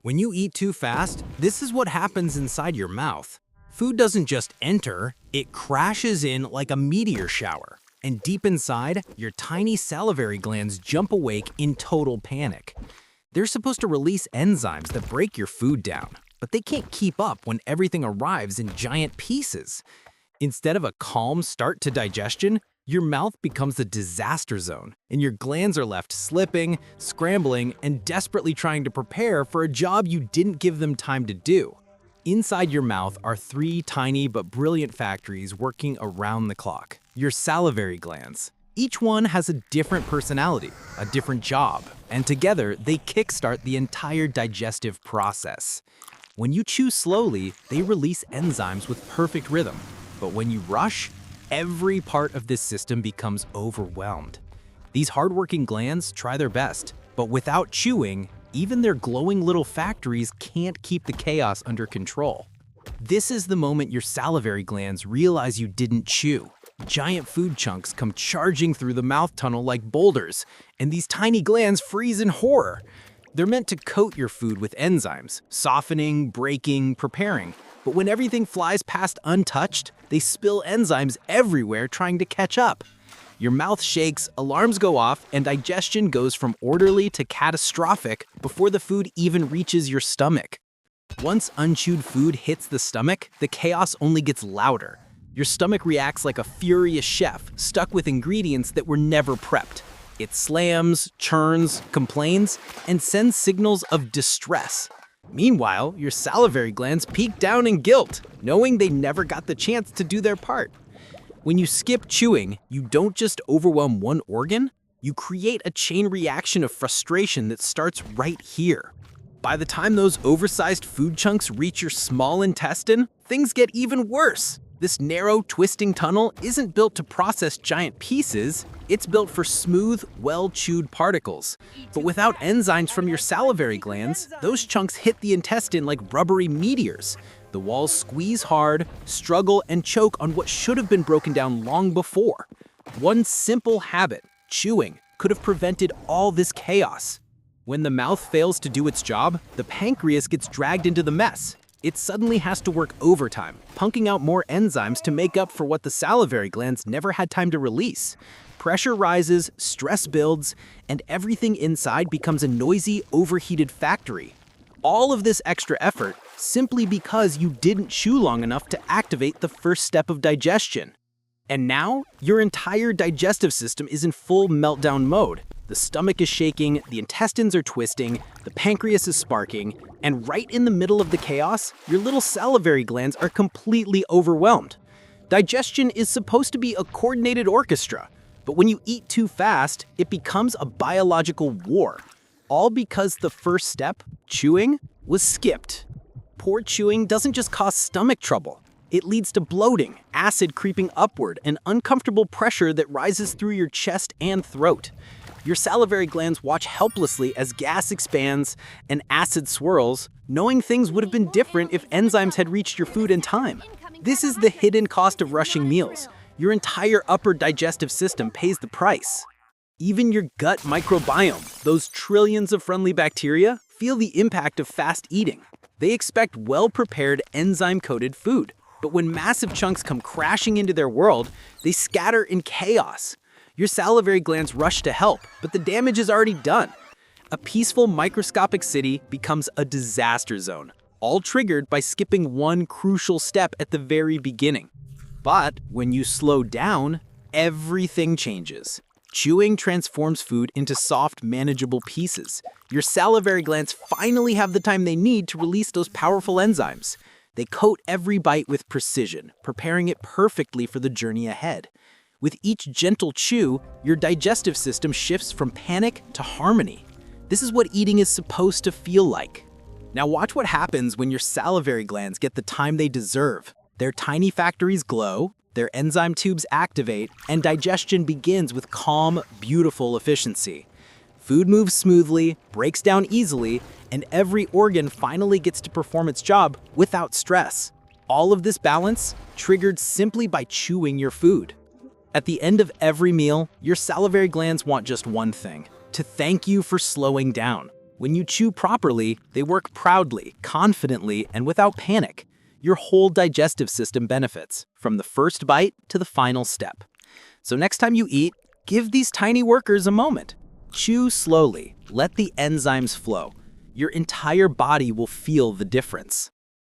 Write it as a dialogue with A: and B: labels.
A: When you eat too fast, this is what happens inside your mouth. Food doesn't just enter, it crashes in like a meteor shower. And deep inside, your tiny salivary glands jump awake in total panic. They're supposed to release enzymes that break your food down, but they can't keep up when everything arrives in giant pieces. Instead of a calm start to digestion, your mouth becomes a disaster zone, and your glands are left slipping, scrambling, and desperately trying to prepare for a job you didn't give them time to do. Inside your mouth are three tiny but brilliant factories working around the clock: your salivary glands. Each one has a different personality, a different job, and together they kickstart the entire digestive process. When you chew slowly, they release enzymes with perfect rhythm. But when you rush, every part of this system becomes overwhelmed. These hardworking glands try their best, but without chewing, even their glowing little factories can't keep the chaos under control. This is the moment your salivary glands realize you didn't chew. Giant food chunks come charging through the mouth tunnel like boulders, and these tiny glands freeze in horror. They're meant to coat your food with enzymes, softening, breaking, preparing. But when everything flies past untouched, they spill enzymes everywhere trying to catch up. Your mouth shakes, alarms go off, and digestion goes from orderly to catastrophic before the food even reaches your stomach. Once unchewed food hits the stomach, the chaos only gets louder. Your stomach reacts like a furious chef stuck with ingredients that were never prepped. It slams, churns, complains, and sends signals of distress. Meanwhile, your salivary glands peak down in guilt, knowing they never got the chance to do their part. When you skip chewing, you don't just overwhelm one organ, you create a chain reaction of frustration that starts right here. By the time those oversized food chunks reach your small intestine, things get even worse. This narrow, twisting tunnel isn't built to process giant pieces, it's built for smooth, well-chewed particles. But without enzymes from your salivary glands, those chunks hit the intestine like rubbery meteors. The walls squeeze hard, struggle, and choke on what should have been broken down long before. One simple habit, chewing, could have prevented all this chaos. When the mouth fails to do its job, the pancreas gets dragged into the mess. It suddenly has to work overtime, punking out more enzymes to make up for what the salivary glands never had time to release. Pressure rises, stress builds, and everything inside becomes a noisy, overheated factory. All of this extra effort simply because you didn't chew long enough to activate the first step of digestion. And now, your entire digestive system is in full meltdown mode. The stomach is shaking, the intestines are twisting, the pancreas is sparking, and right in the middle of the chaos, your little salivary glands are completely overwhelmed. Digestion is supposed to be a coordinated orchestra, but when you eat too fast, it becomes a biological war. All because the first step, chewing, was skipped. Poor chewing doesn't just cause stomach trouble. It leads to bloating, acid creeping upward, and uncomfortable pressure that rises through your chest and throat. Your salivary glands watch helplessly as gas expands and acid swirls, knowing things would have been different if enzymes had reached your food in time. This is the hidden cost of rushing meals. Your entire upper digestive system pays the price. Even your gut microbiome, those trillions of friendly bacteria, feel the impact of fast eating. They expect well-prepared, enzyme-coated food. But when massive chunks come crashing into their world, they scatter in chaos. Your salivary glands rush to help, but the damage is already done. A peaceful microscopic city becomes a disaster zone, all triggered by skipping one crucial step at the very beginning. But when you slow down, everything changes. Chewing transforms food into soft, manageable pieces. Your salivary glands finally have the time they need to release those powerful enzymes. They coat every bite with precision, preparing it perfectly for the journey ahead. With each gentle chew, your digestive system shifts from panic to harmony. This is what eating is supposed to feel like. Now watch what happens when your salivary glands get the time they deserve. Their tiny factories glow, their enzyme tubes activate, and digestion begins with calm, beautiful efficiency. Food moves smoothly, breaks down easily, and every organ finally gets to perform its job without stress. All of this balance triggered simply by chewing your food. At the end of every meal, your salivary glands want just one thing: to thank you for slowing down. When you chew properly, they work proudly, confidently, and without panic. Your whole digestive system benefits, from the first bite to the final step. So next time you eat, give these tiny workers a moment. Chew slowly, let the enzymes flow. Your entire body will feel the difference.